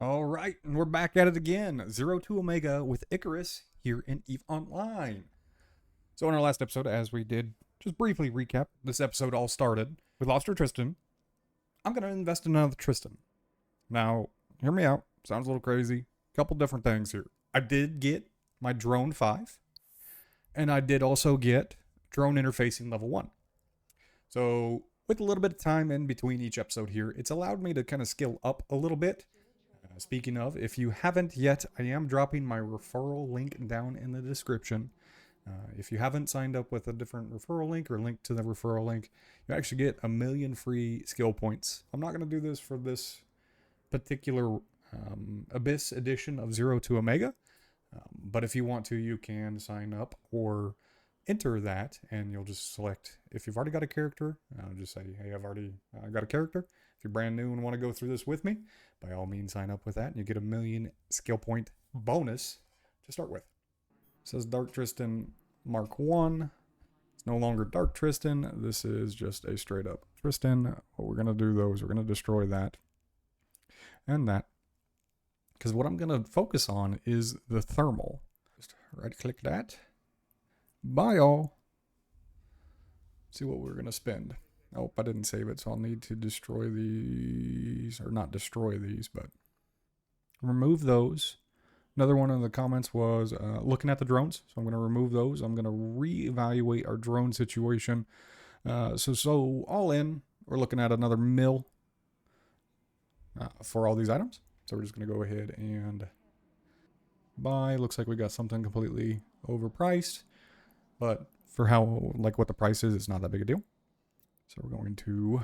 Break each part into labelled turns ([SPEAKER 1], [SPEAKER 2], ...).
[SPEAKER 1] All right, and we're back at it again. 0 Omega with Icarus here in EVE Online. So in our last episode, as we did just briefly recap, this episode all started. We lost our Tristan. I'm going to invest in another Tristan. Now, hear me out. Sounds a little crazy. Couple different things here. I did get my drone 5. And I did also get drone interfacing level 1. So with a little bit of time in between each episode here, it's allowed me to kind of skill up a little bit. Speaking of, if you haven't yet, I am dropping my referral link down in the description. If you haven't signed up with a different referral link or link to the referral link, you actually get 1,000,000 free skill points. I'm not going to do this for this particular Abyss edition of 0 Omega. But if you want to, you can sign up or enter that, and you'll just select, if you've already got a character, just say, hey, I've already got a character. If you're brand new and want to go through this with me, by all means sign up with that, and you get 1,000,000 skill point bonus to start with. It says Dark Tristan Mark 1. It's no longer Dark Tristan. This is just a straight up Tristan. What we're going to do, though, is we're going to destroy that and that. Because what I'm going to focus on is the thermal. Just right click that. Buy all. See what we're going to spend. Oh, I didn't save it, so I'll need to destroy these, or not destroy these, but remove those. Another one in the comments was looking at the drones, so I'm going to remove those. I'm going to reevaluate our drone situation. So all in, we're looking at another mil for all these items. So we're just going to go ahead and buy. Looks like we got something completely overpriced, but for how, like what the price is, it's not that big a deal. So we're going to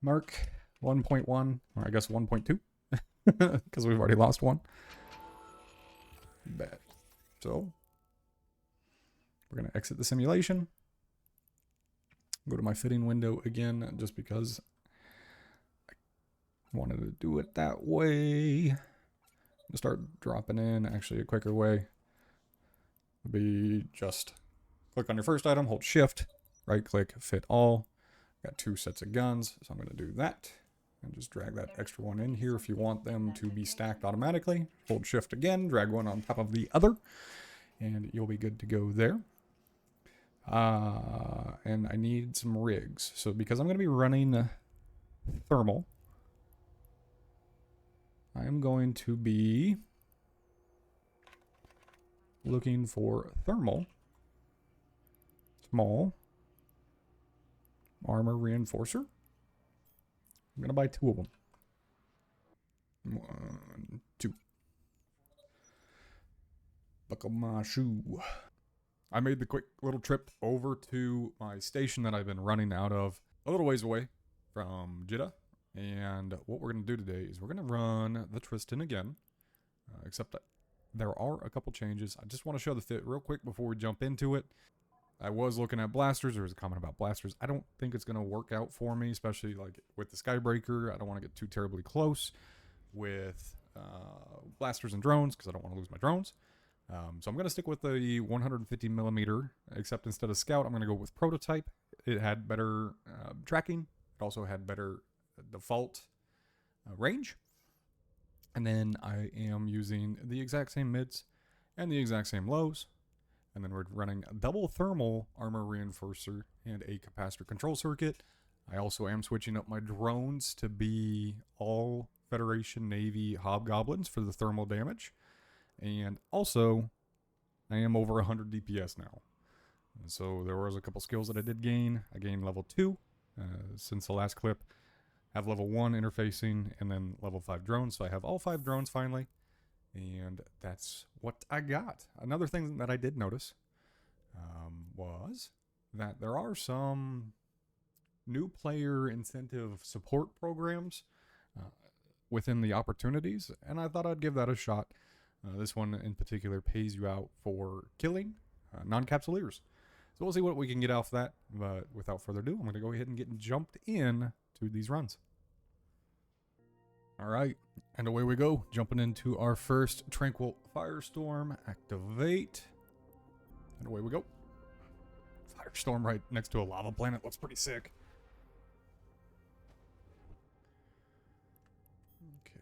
[SPEAKER 1] mark 1.1, or I guess 1.2, because we've already lost one. Bad. So we're going to exit the simulation. Go to my fitting window again, just because I wanted to do it that way. Start dropping in. Actually, a quicker way would be just click on your first item, hold shift, right click, fit all. Got 2 sets of guns, so I'm going to do that. And just drag that extra one in here if you want them to be stacked automatically. Hold shift again, drag one on top of the other, and you'll be good to go there. And I need some rigs. So because I'm going to be running thermal, I am going to be looking for thermal, small, armor reinforcer. I'm going to buy 2 of them. 1, 2. Buckle my shoe. I made the quick little trip over to my station that I've been running out of a little ways away from Jeddah. And what we're going to do today is we're going to run the Tristan again. Except that there are a couple changes. I just want to show the fit real quick before we jump into it. I was looking at blasters. There was a comment about blasters. I don't think it's going to work out for me, especially like with the Skybreaker. I don't want to get too terribly close with blasters and drones because I don't want to lose my drones. So I'm going to stick with the 150 millimeter, except instead of Scout, I'm going to go with Prototype. It had better tracking. It also had better default range. And then I am using the exact same mids and the exact same lows. And then we're running a double thermal armor reinforcer and a capacitor control circuit. I also am switching up my drones to be all Federation Navy Hobgoblins for the thermal damage. And also, I am over 100 DPS now. And so there was a couple skills that I did gain. I gained level 2 since the last clip. I have level 1 interfacing and then level 5 drones. So I have all 5 drones finally. And that's what I got. Another thing that I did notice was that there are some new player incentive support programs within the opportunities, and I thought I'd give that a shot. This one in particular pays you out for killing non-capsuleers. So we'll see what we can get off that, but without further ado, I'm going to go ahead and get jumped in to these runs. All right, and away we go, jumping into our first Tranquil Firestorm. Activate, and away we go. Firestorm right next to a lava planet looks pretty sick. Okay,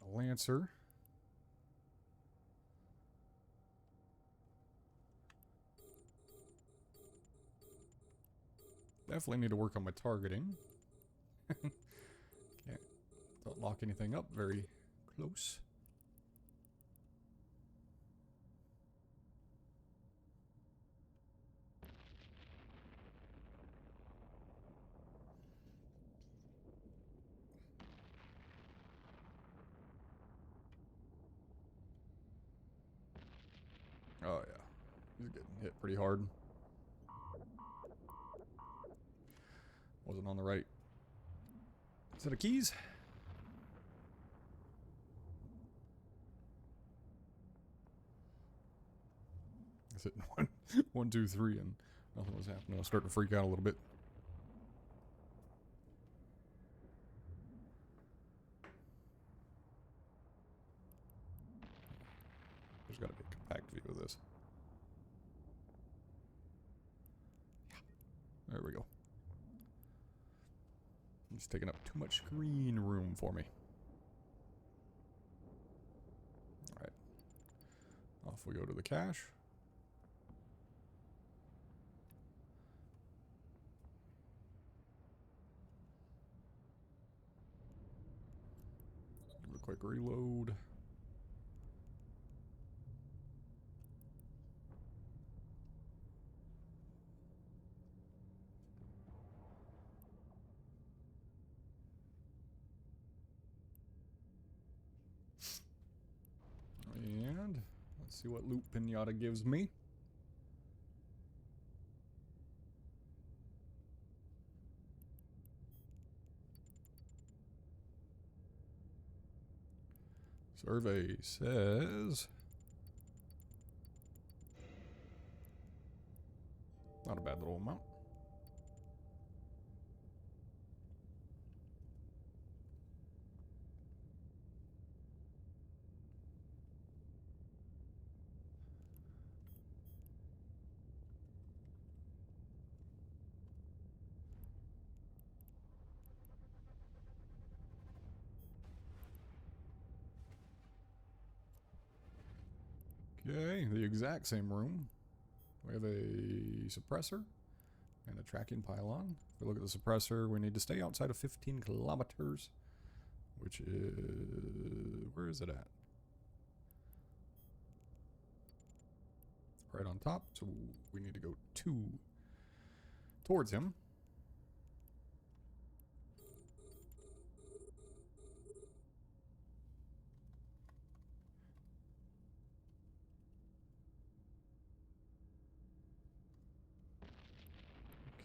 [SPEAKER 1] a Lancer. Definitely need to work on my targeting. Don't lock anything up very close. Oh yeah, he's getting hit pretty hard. Wasn't on the right set of keys. I said 1, 2, 3, and nothing was happening. I was starting to freak out a little bit. There's got to be a compact view of this. Yeah, there we go. It's taking up too much screen room for me. Alright. Off we go to the cache. Give it a quick reload. And let's see what loot Pinata gives me. Survey says not a bad little amount. Okay, the exact same room. We have a suppressor and a tracking pylon. If we look at the suppressor, we need to stay outside of 15 kilometers, which is... where is it at? Right on top, so we need to go towards him.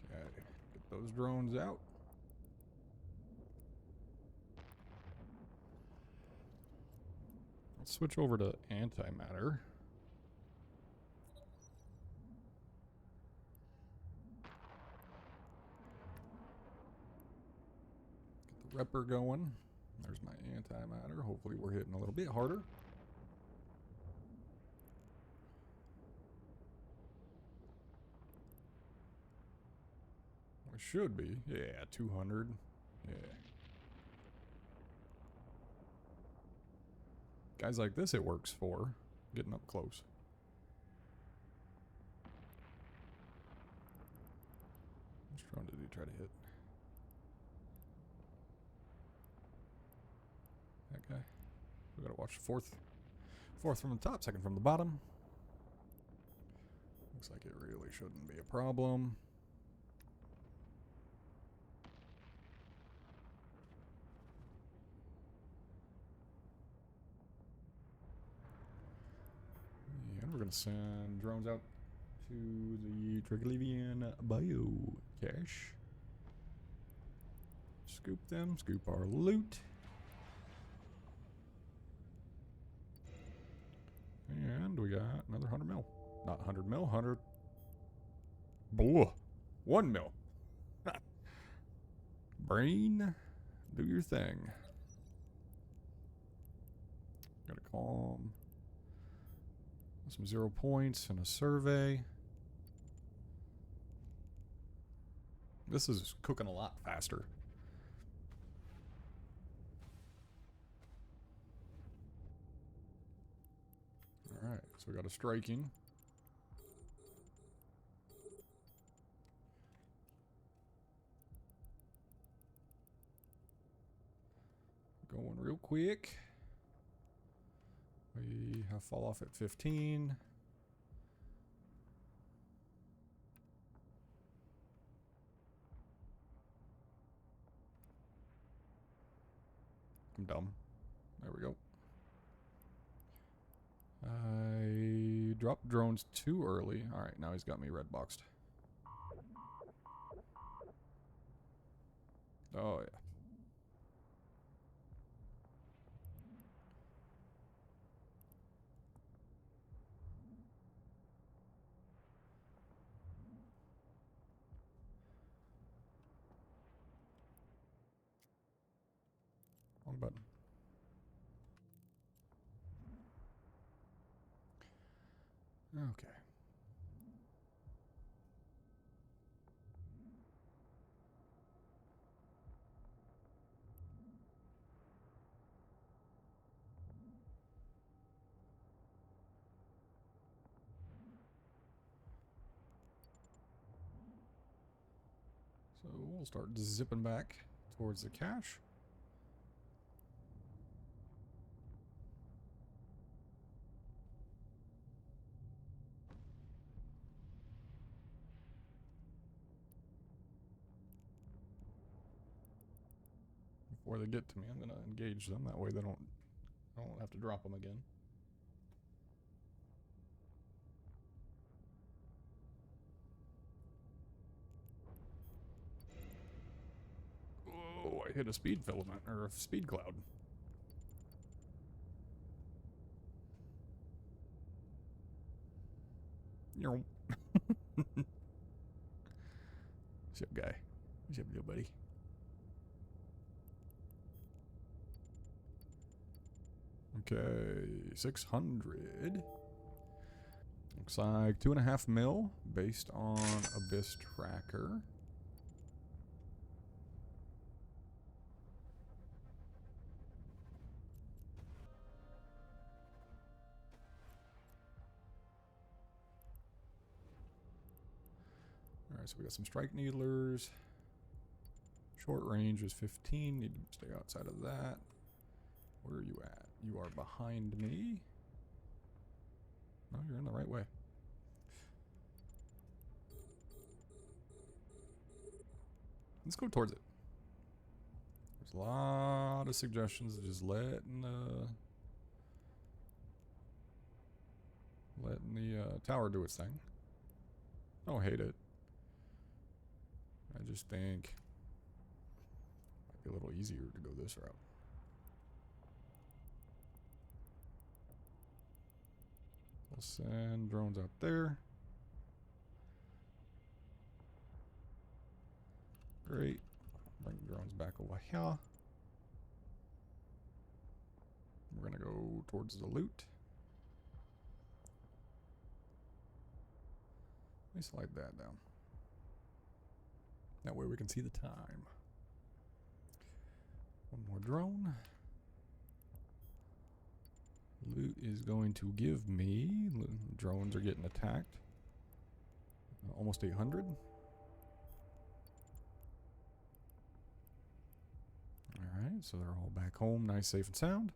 [SPEAKER 1] Okay, get those drones out. Let's switch over to antimatter. Get the repper going. There's my antimatter. Hopefully we're hitting a little bit harder. We should be. Yeah, 200. Yeah. Guys like this it works for. Getting up close. Which drone did he try to hit? That guy. We gotta watch fourth from the top, second from the bottom. Looks like it really shouldn't be a problem. And we're gonna send drones out to the Triglavian bio cache. Scoop them, scoop our loot. And we got another 100 mil. Not 100 mil, 100. Blah. 1 mil. Brain, do your thing. Got a calm. Some 0 points and a survey. This is cooking a lot faster. So we got a striking. Going real quick. We have fall off at 15. I'm dumb. There we go. I dropped drones too early. Alright, now he's got me red boxed. Oh, yeah. Wrong button. Okay. So we'll start zipping back towards the cache. Before they get to me, I'm gonna engage them. That way I don't have to drop them again. Oh, I hit a speed filament, or a speed cloud. What's up, guy? What's up, little buddy? Okay, 600. Looks like 2.5 mil based on Abyss Tracker. Alright, so we got some strike needlers. Short range is 15. Need to stay outside of that. Where are you at? You are behind me. No, you're in the right way. Let's go towards it. There's a lot of suggestions of just letting the tower do its thing. I don't hate it. I just think it might be a little easier to go this route. We'll send drones out there. Great. Bring the drones back over here. We're gonna go towards the loot. Let me slide that down. That way we can see the time. One more drone. Loot is going to give me... Drones are getting attacked. Almost 800. Alright, so they're all back home, nice, safe, and sound.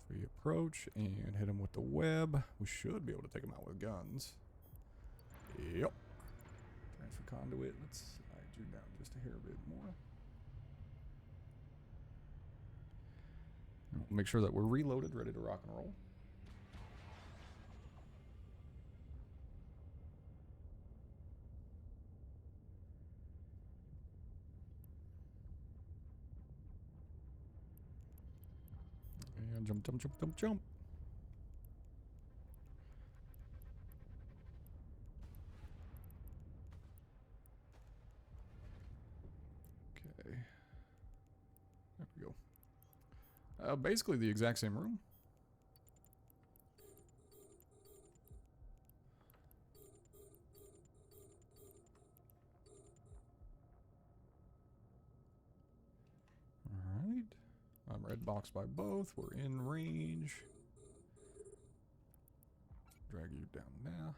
[SPEAKER 1] If we approach and hit them with the web, we should be able to take them out with guns. Yep. Transfer conduit, let's slide you down just a hair bit more. Make sure that we're reloaded, ready to rock and roll. And jump, jump, jump, jump, jump. Okay. There we go. Basically the exact same room. Alright. I'm red boxed by both. We're in range. drag you down there.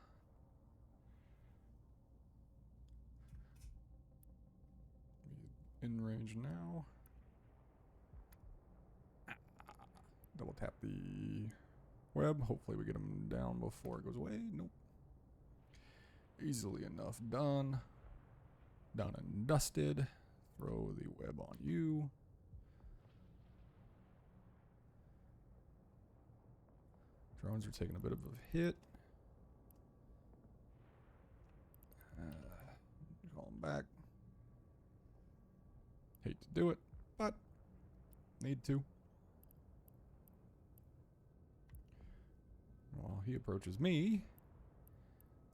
[SPEAKER 1] In range now. Double tap the web. Hopefully we get him down before it goes away. Nope. Easily enough done. Done and dusted. Throw the web on you. Drones are taking a bit of a hit. Call them back. Hate to do it, but need to. While he approaches me,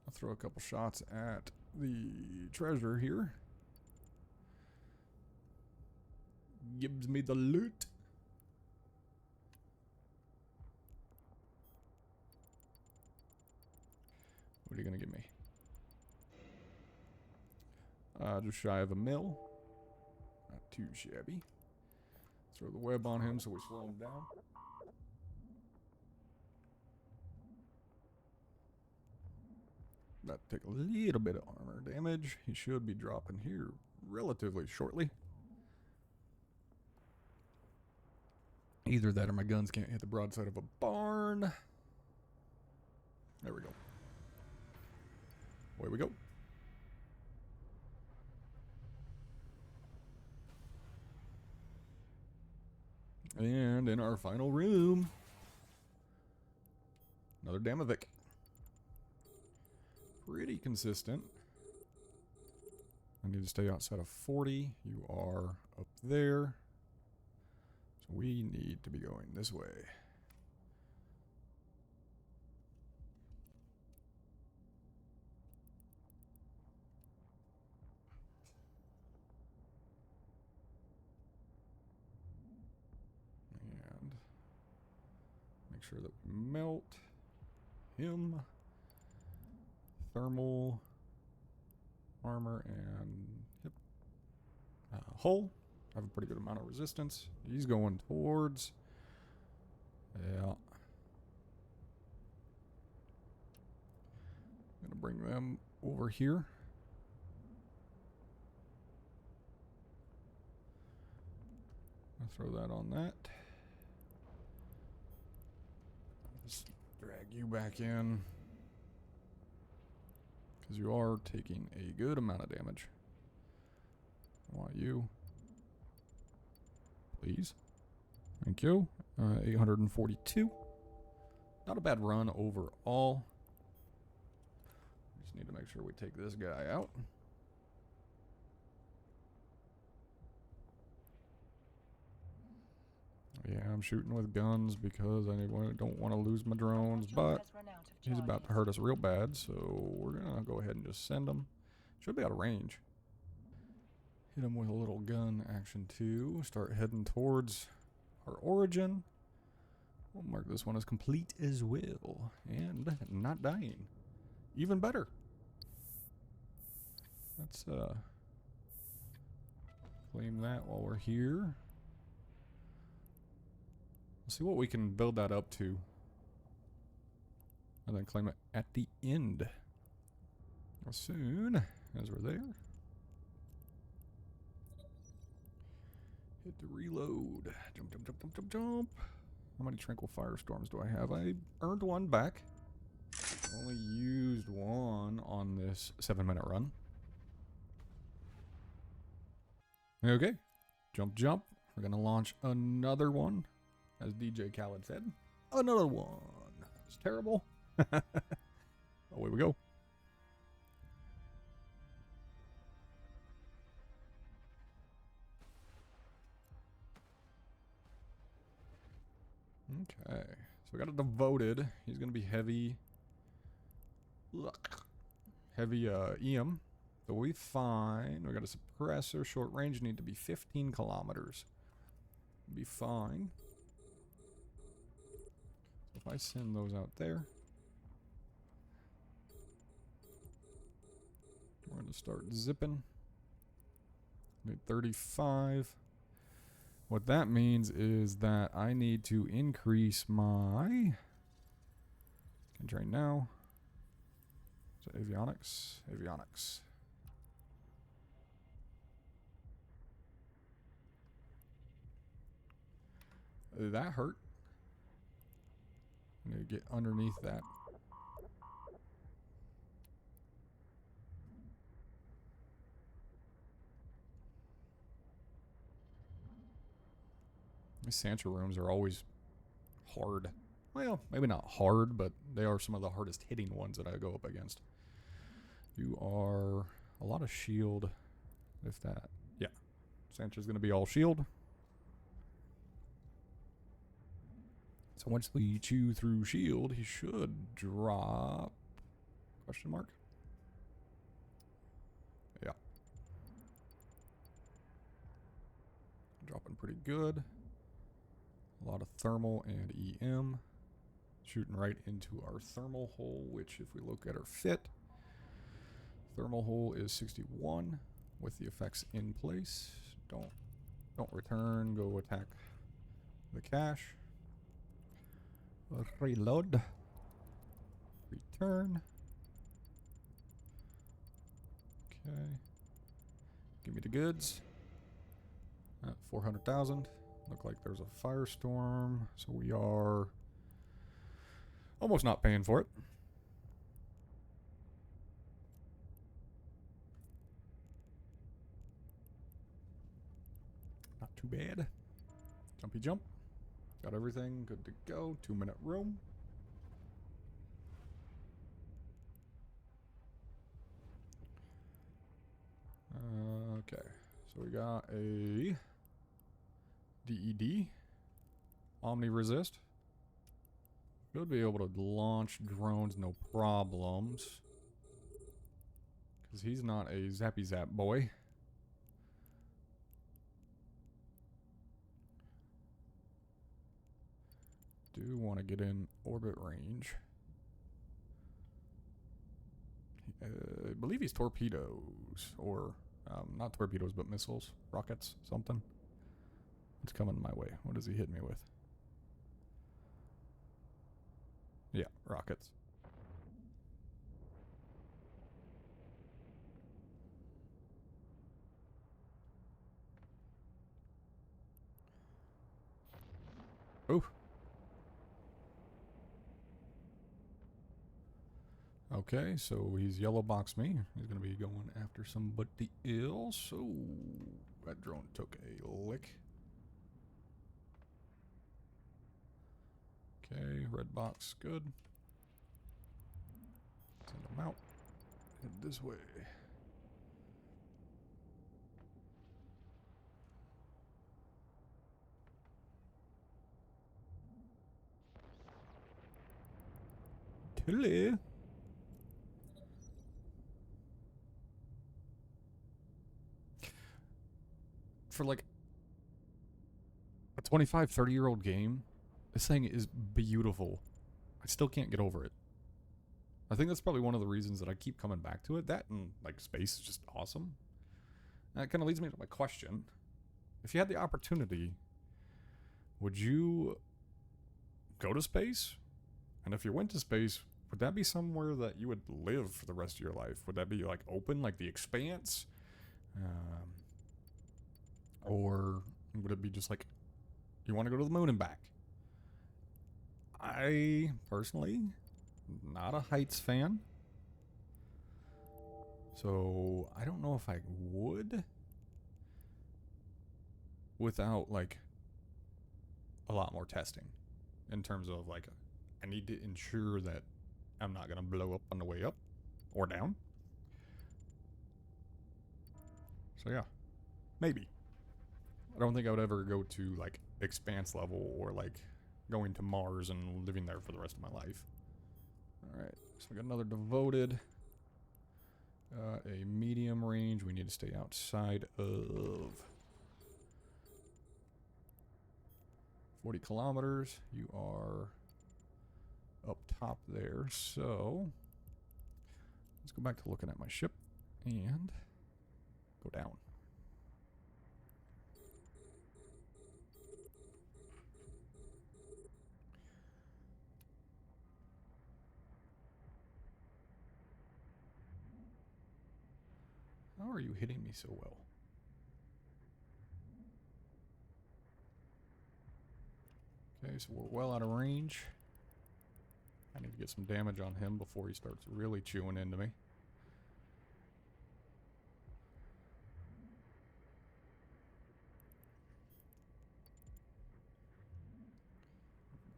[SPEAKER 1] I'll throw a couple shots at the treasure here. Gives me the loot. What are you gonna give me? Just shy of a mil. Not too shabby. Throw the web on him so we slow him down. That take a little bit of armor damage. He should be dropping here relatively shortly. Either that or my guns can't hit the broadside of a barn. There we go. Away we go. And in our final room, another Damovic. Pretty consistent. I need to stay outside of 40. You are up there. So we need to be going this way. And make sure that we melt him. Thermal armor and yep. Hull. Have a pretty good amount of resistance. He's going towards. Yeah. I'm gonna bring them over here. I'll throw that on that. Just drag you back in. Because you are taking a good amount of damage. I want you. Please. Thank you. 842. Not a bad run overall. Just need to make sure we take this guy out. Yeah, I'm shooting with guns because I don't want to lose my drones, but he's about to hurt us real bad, so we're going to go ahead and just send him. Should be out of range. Hit him with a little gun action too. Start heading towards our origin. We'll mark this one as complete as well. And not dying. Even better. Let's claim that while we're here. See what we can build that up to. And then claim it at the end. As soon as we're there. Hit the reload. Jump, jump, jump, jump, jump, jump. How many Tranquil Firestorms do I have? I earned one back. Only used one on this 7-minute run. Okay. Jump, jump. We're going to launch another one. As DJ Khaled said, another one. It's terrible. Away we go. Okay. So we got a devoted. He's going to be heavy. Heavy EM. So we fine. We got a suppressor. Short range need to be 15 kilometers. Be fine. If I send those out there, we're going to start zipping. Need 35. What that means is that I need to increase my... Can train now. So avionics, avionics. That hurt. I need to get underneath that. These Sancha rooms are always hard. Well, maybe not hard, but they are some of the hardest hitting ones that I go up against. You are a lot of shield, if that. Yeah. Sancha's going to be all shield. So once we chew through shield, he should drop... Question mark? Yeah. Dropping pretty good. A lot of thermal and EM. Shooting right into our thermal hole, which if we look at our fit, thermal hole is 61 with the effects in place. Don't return, go attack the cache. Reload. Return. Okay. Give me the goods. 400,000. Look like there's a firestorm, so we are almost not paying for it. Not too bad. Jumpy jump. Got everything good to go. 2-minute room. Okay, so we got a DED, Omni Resist. Should be able to launch drones no problems. Because he's not a zappy zap boy. Do want to get in orbit range. I believe he's torpedoes, or not torpedoes, but missiles, rockets, something. What's coming my way? What does he hit me with? Yeah, rockets. Ooh. Okay, so he's yellow boxed me. He's going to be going after somebody else. So that drone took a lick. Okay, red box, good. Send him out. Head this way. Hello. For like a 25, 30-year-old game, this thing is beautiful. I still can't get over it. I think that's probably one of the reasons that I keep coming back to it. That and like space is just awesome. And that kind of leads me to my question. If you had the opportunity, would you go to space? And if you went to space, would that be somewhere that you would live for the rest of your life? Would that be like open, like the Expanse? Or would it be just like, you want to go to the moon and back? I, personally, not a heights fan. So, I don't know if I would. Without, like, a lot more testing. In terms of, like, I need to ensure that I'm not going to blow up on the way up. Or down. So, yeah. Maybe. I don't think I would ever go to, like, Expanse level or, like, going to Mars and living there for the rest of my life. Alright, so we got another devoted. A medium range. We need to stay outside of 40 kilometers. You are up top there. So let's go back to looking at my ship and go down. How are you hitting me so well? Okay, so we're well out of range. I need to get some damage on him before he starts really chewing into me.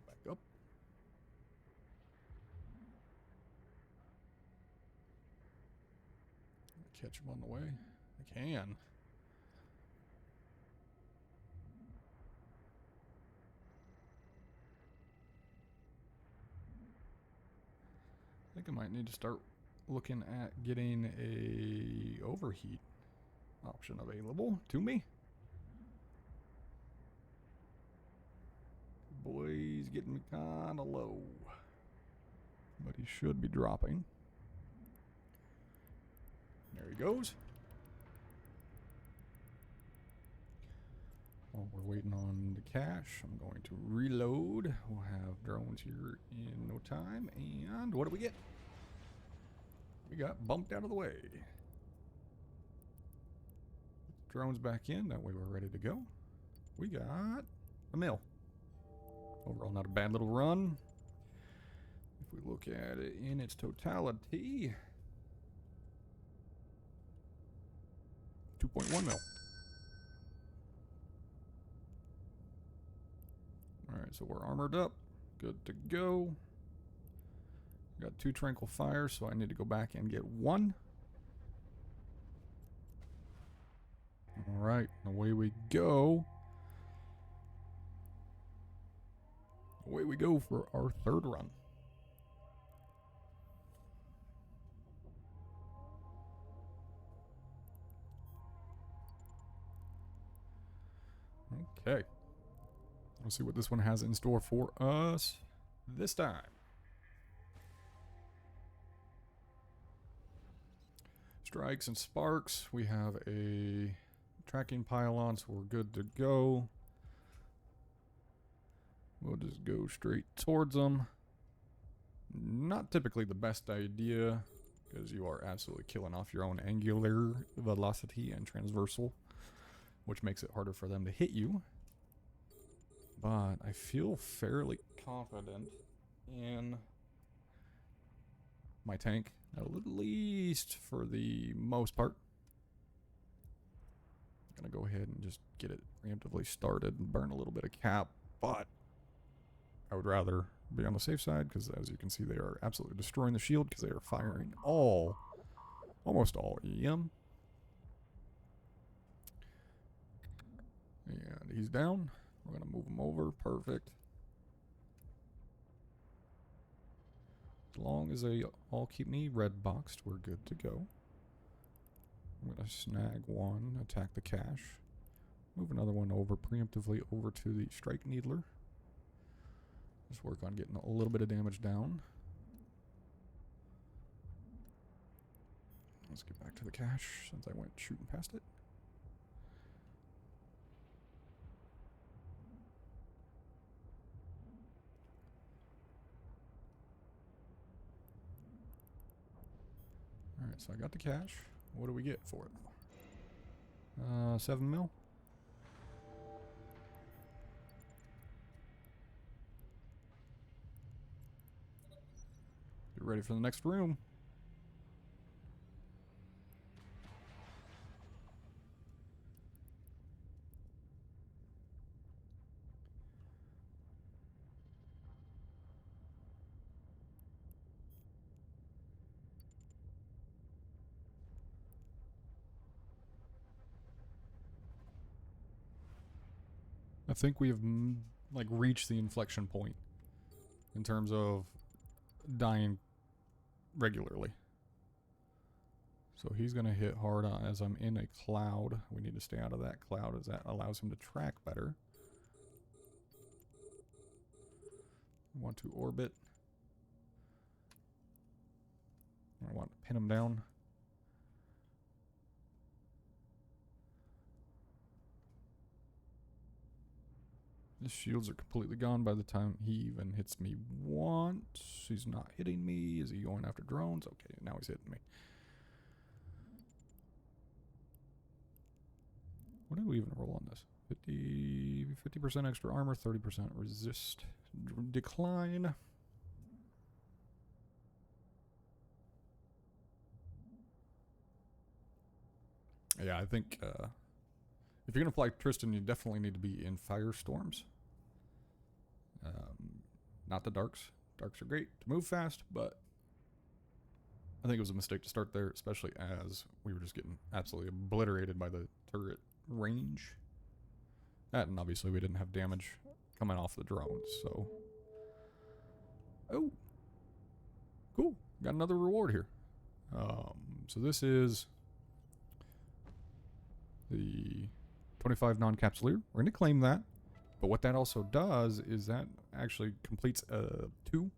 [SPEAKER 1] Back up. Catch him on the way. I can. I think I might need to start looking at getting a overheat option available to me. Boy's getting me kind of low, but he should be dropping. There he goes. While we're waiting on the cache, I'm going to reload. We'll have drones here in no time. And what do we get? We got bumped out of the way. Drones back in. That way we're ready to go. We got a mill. Overall, not a bad little run. If we look at it in its totality, 2.1 mil. Alright, so we're armored up. Good to go. Got 2 Tranquil Fires, so I need to go back and get 1. Alright, away we go. Away we go for our 3rd run. Okay. Let's see what this one has in store for us this time. Strikes and sparks. We have a tracking pylon, so we're good to go. We'll just go straight towards them. Not typically the best idea, because you are absolutely killing off your own angular velocity and transversal, which makes it harder for them to hit you. But I feel fairly confident in my tank, at least for the most part. I'm gonna go ahead and just get it preemptively started and burn a little bit of cap, but I would rather be on the safe side, because as you can see, they are absolutely destroying the shield because they are firing almost all EM. And he's down. We're going to move him over. Perfect. As long as they all keep me red boxed, we're good to go. I'm going to snag one, attack the cache. Move another one over preemptively over to the strike needler. Just work on getting a little bit of damage down. Let's get back to the cache since I went shooting past it. Alright, so I got the cache. What do we get for it? 7 mil. Get ready for the next room. I think we have like reached the inflection point in terms of dying regularly. So he's going to hit hard as I'm in a cloud. We need to stay out of that cloud as that allows him to track better. I want to orbit. I want to pin him down. His shields are completely gone by the time he even hits me once. He's not hitting me. Is he going after drones? Okay, now he's hitting me. What did we even roll on this? 50% extra armor, 30% resist decline. Yeah, I think if you're going to fly Tristan, you definitely need to be in Firestorms. Not the Darks. Darks are great to move fast, but I think it was a mistake to start there, especially as we were just getting absolutely obliterated by the turret range. That, and obviously we didn't have damage coming off the drones, so... Oh! Cool. Got another reward here. So this is the 25 non-capsuleer. We're going to claim that. But what that also does is that actually completes 2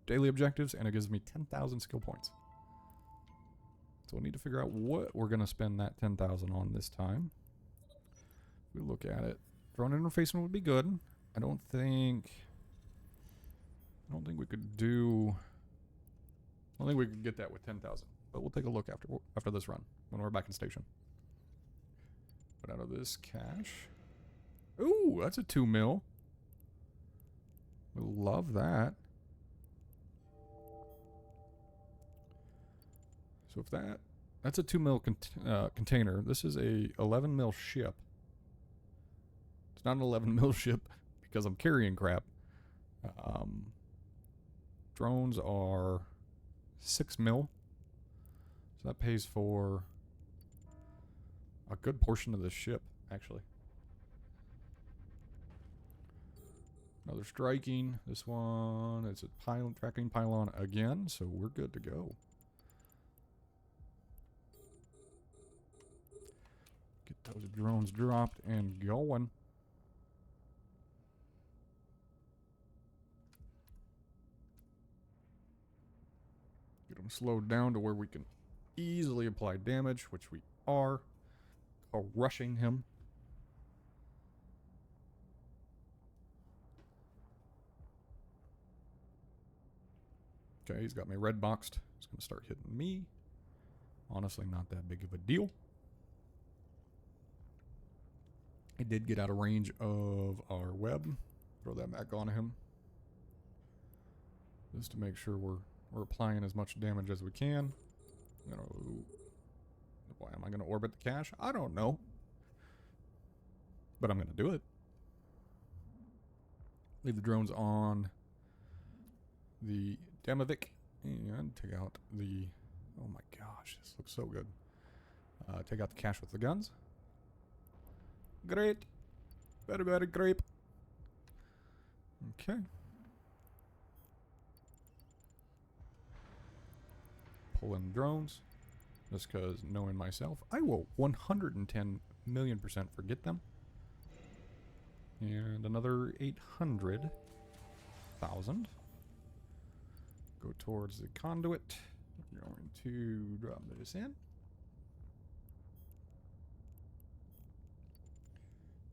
[SPEAKER 1] daily objectives, and it gives me 10,000 skill points. So we'll need to figure out what we're going to spend that 10,000 on this time. We look at it. Drone interfacing would be good. I don't think we could do... I don't think we could get that with 10,000. But we'll take a look after this run, when we're back in station. But out of this cash... Ooh, that's a 2 mil. We love that. So if that's a 2 mil container. This is a 11 mil ship. It's not an 11 mil ship because I'm carrying crap. Drones are 6 mil. So that pays for a good portion of the ship, actually. Another striking. This one, it's a tracking pylon again, so we're good to go. Get those drones dropped and going. Get them slowed down to where we can easily apply damage, which we are. Rushing him. Okay, he's got me red boxed. He's going to start hitting me. Honestly, not that big of a deal. He did get out of range of our web. Throw that back on him. Just to make sure we're applying as much damage as we can. Why am I going to orbit the cache? I don't know. But I'm going to do it. Leave the drones on the Demovic and take out the... Oh my gosh, this looks so good. Take out the cache with the guns. Great. Very, very great. Okay. Pull in drones. Just because, knowing myself, I will 110 million% forget them. And another 800,000. Go towards the conduit. We're going to drop this in.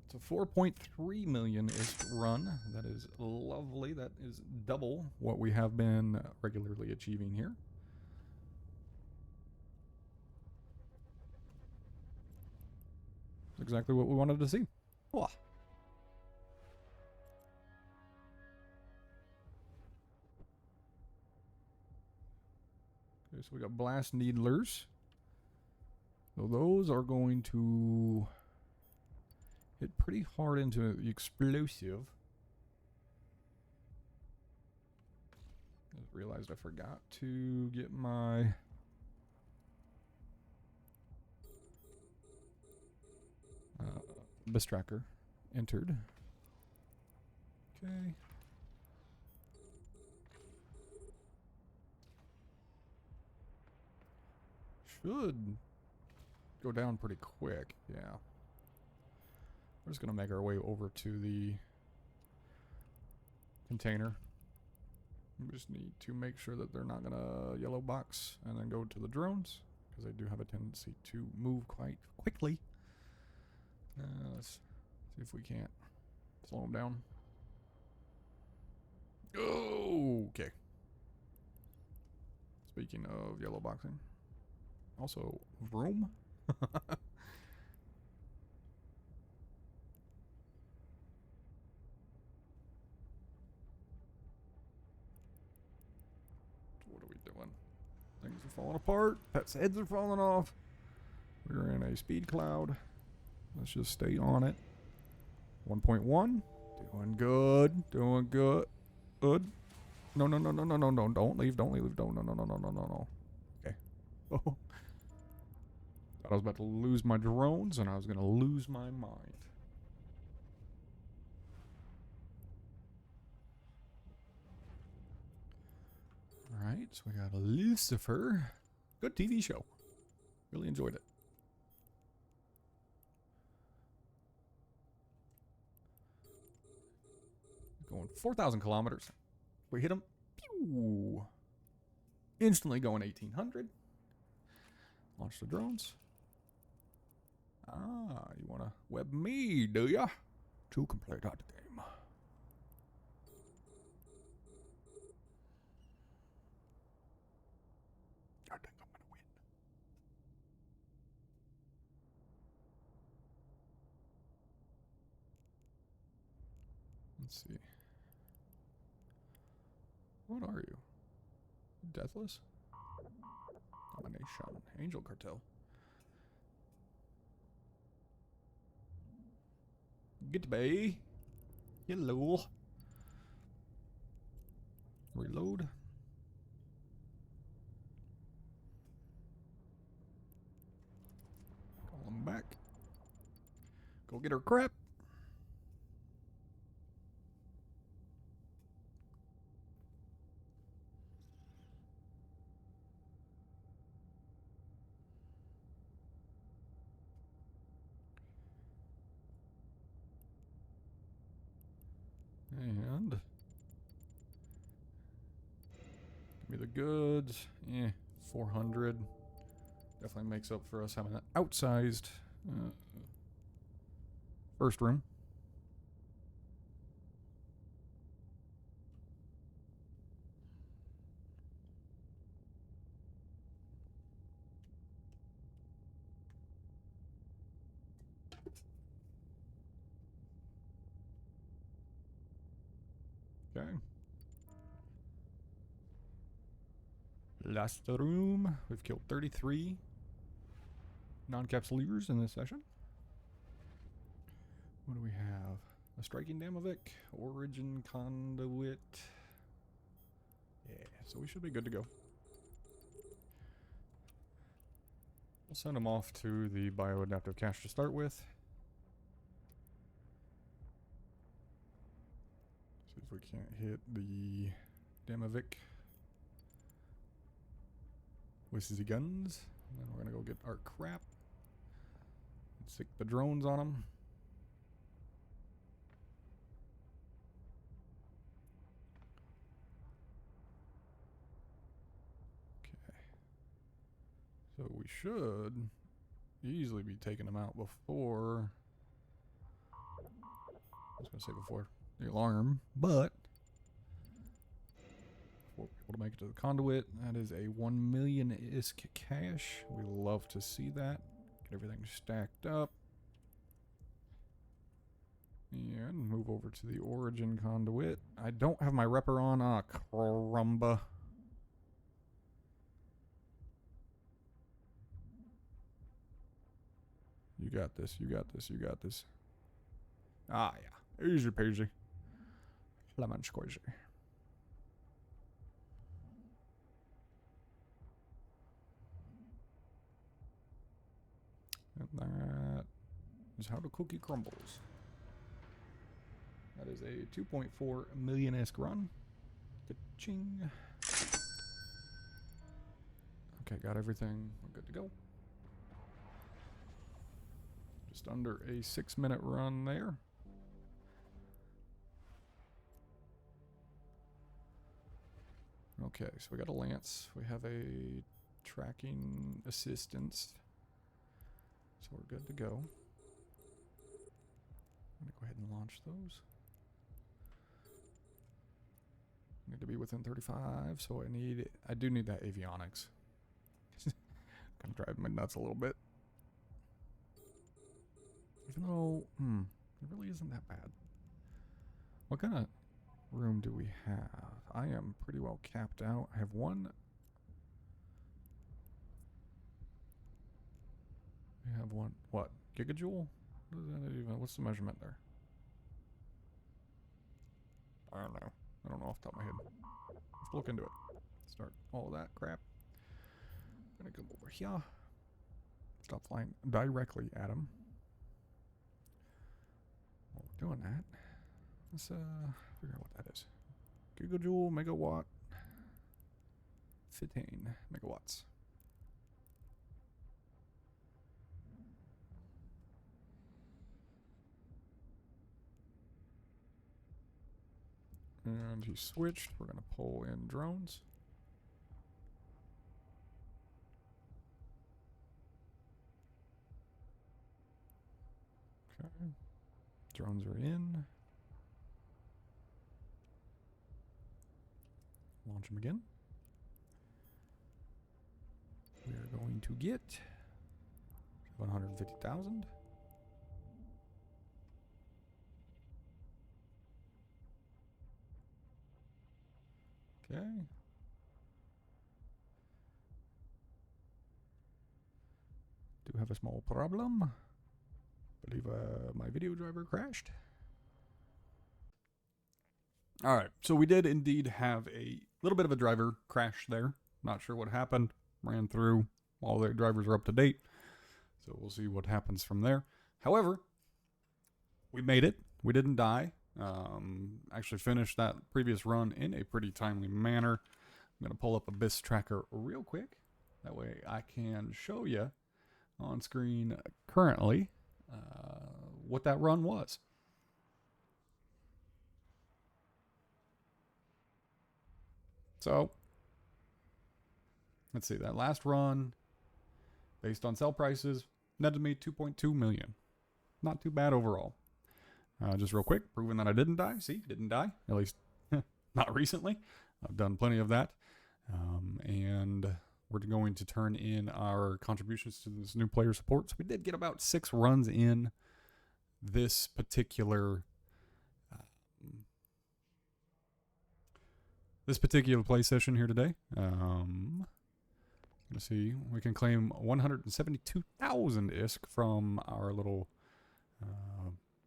[SPEAKER 1] It's a 4.3 million-ish run. That is lovely. That is double what we have been regularly achieving here. That's exactly what we wanted to see. Oh. Okay, so we got blast needlers. So those are going to hit pretty hard into the explosive. Just realized I forgot to get my Abyss tracker entered. Okay. Should go down pretty quick, yeah. We're just going to make our way over to the container. We just need to make sure that they're not going to yellow box and then go to the drones, because they do have a tendency to move quite quickly. Let's see if we can't slow them down. Oh, okay. Speaking of yellow boxing. Also, vroom. are falling apart. Pets' heads are falling off. We're in a speed cloud. Let's just stay on it. 1.1. Doing good. Doing good. Good. No, no, no, no, no, no, no. Don't leave. Don't leave. Don't. No, no, no, no, no, no, no. Okay. Oh. Thought I was about to lose my drones and I was going to lose my mind. Alright, so we got Lucifer. Good TV show. Really enjoyed it. Going 4,000 kilometers. We hit him. Pew! Instantly going 1,800. Launch the drones. Ah, you want to web me, do ya? To complete that game. I think I'm going to win. Let's see. What are you? Deathless? Domination. Angel Cartel. Get bay. Hello. Reload. Call him back. Go get her crap. And give me the goods. 400. Definitely makes up for us having that outsized first room. Okay. Last room. We've killed 33 non-capsuleers in this session. What do we have? A striking Damovic, Origin Conduit. Yeah, so we should be good to go. We'll send them off to the bioadaptive cache to start with. See if we can't hit the Damovic with the guns. And then we're gonna go get our crap and stick the drones on them. Okay. So we should easily be taking them out before. I was gonna say before the alarm, but before we're able to make it to the conduit, that is a 1 million ISK cache. We love to see that. Get everything stacked up. And move over to the origin conduit. I don't have my repper on. Ah, crumba. You got this, you got this, you got this. Ah, yeah. Easy peasy. Lemon squeezy. And that is how the cookie crumbles. That is a 2.4 million-esque run. Ka-ching. Okay, got everything. We're good to go. Just under a 6-minute run there. Okay, so we got a lance. We have a tracking assistance. So we're good to go. I'm going to go ahead and launch those. Need to be within 35, so I do need that avionics. Kind of driving my nuts a little bit. Even though, it really isn't that bad. What kind of room do we have? I am pretty well capped out. I have one We have one, what? Gigajoule? What is that even? What's the measurement there? I don't know. I don't know off the top of my head. Let's look into it. Start all that crap. I'm gonna come over here. Stop flying directly at him. While we're doing that, let's figure out what that is. Gigajoule, megawatt, 15 megawatts. And he switched. We're gonna pull in drones. Okay. Drones are in. Launch them again. We are going to get 150,000. Okay. Do have a small problem. Believe my video driver crashed. Alright, so we did indeed have a little bit of a driver crash there. Not sure what happened. Ran through. All their drivers are up to date. So we'll see what happens from there. However, we made it. We didn't die. Actually finished that previous run in a pretty timely manner. I'm going to pull up Abyss Tracker real quick. That way I can show you on screen currently what that run was. So, let's see, that last run, based on sell prices, netted me 2.2 million. Not too bad overall. Just real quick, proving that I didn't die. See, didn't die. At least, not recently. I've done plenty of that. And we're going to turn in our contributions to this new player support. So we did get about 6 runs in this particular play session here today. Let's see, we can claim 172,000 ISK from our little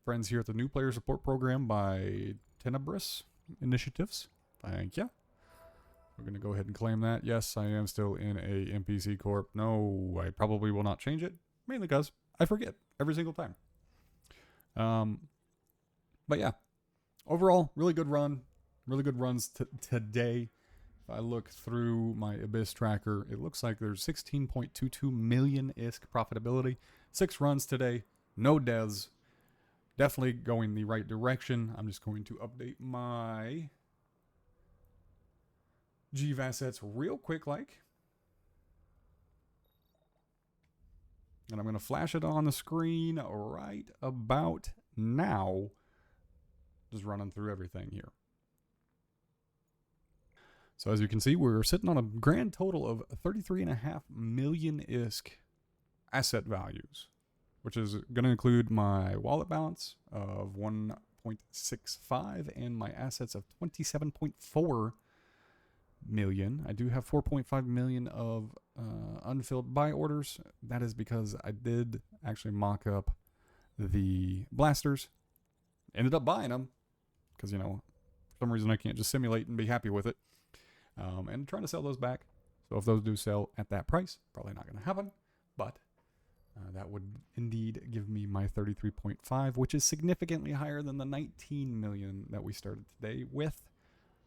[SPEAKER 1] friends here at the new player support program by Tenebris Initiatives. Thank you. We're going to go ahead and claim that. Yes, I am still in a NPC Corp. No, I probably will not change it. Mainly because I forget every single time. But yeah, overall, really good run. Really good runs today. If I look through my Abyss tracker, it looks like there's 16.22 million ISK profitability. 6 runs today. No deaths. Definitely going the right direction. I'm just going to update my GV assets real quick like. And I'm going to flash it on the screen right about now. Just running through everything here. So as you can see, we're sitting on a grand total of 33.5 million ISK asset values, which is going to include my wallet balance of 1.65 and my assets of 27.4 million. I do have 4.5 million of unfilled buy orders. That is because I did actually mock up the blasters. Ended up buying them because, you know, for some reason I can't just simulate and be happy with it. And trying to sell those back. So if those do sell at that price, probably not going to happen. But that would indeed give me my 33.5, which is significantly higher than the 19 million that we started today with.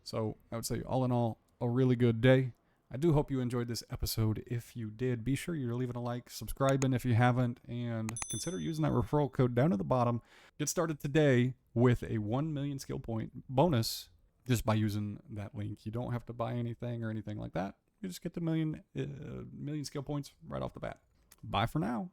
[SPEAKER 1] So I would say all in all, a really good day. I do hope you enjoyed this episode. If you did, be sure you're leaving a like, subscribing if you haven't, and consider using that referral code down at the bottom. Get started today with a 1 million skill point bonus just by using that link. You don't have to buy anything or anything like that. You just get the million skill points right off the bat. Bye for now.